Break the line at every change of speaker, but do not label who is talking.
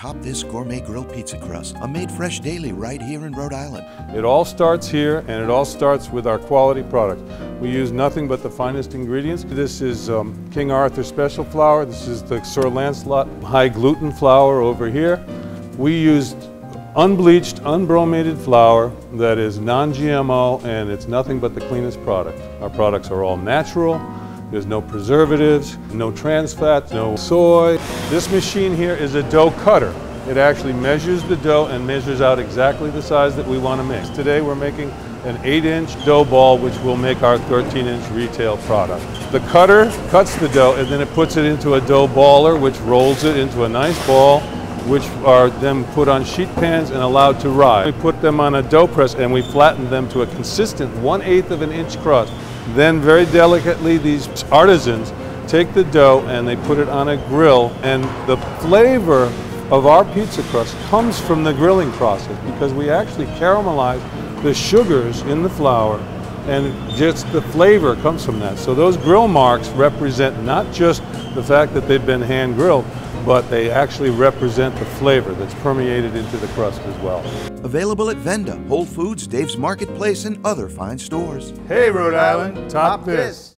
Top This Gourmet Grilled Pizza Crust, a made fresh daily right here in Rhode Island.
It all starts here, and it all starts with our quality product. We use nothing but the finest ingredients. This is King Arthur Special Flour. This is the Sir Lancelot High Gluten Flour over here. We used unbleached, unbromated flour that is non-GMO, and it's nothing but the cleanest product. Our products are all natural. There's no preservatives, no trans fats, no soy. This machine here is a dough cutter. It actually measures the dough and measures out exactly the size that we want to make. Today we're making an 8-inch dough ball, which will make our 13-inch retail product. The cutter cuts the dough, and then it puts it into a dough baller, which rolls it into a nice ball, which are then put on sheet pans and allowed to rise. We put them on a dough press and we flatten them to a consistent 1/8 of an inch crust. Then very delicately these artisans take the dough and they put it on a grill, and the flavor of our pizza crust comes from the grilling process because we actually caramelize the sugars in the flour, and just the flavor comes from that. So those grill marks represent not just the fact that they've been hand grilled, but they actually represent the flavor that's permeated into the crust as well.
Available at Venda, Whole Foods, Dave's Marketplace, and other fine stores.
Hey Rhode Island, top this.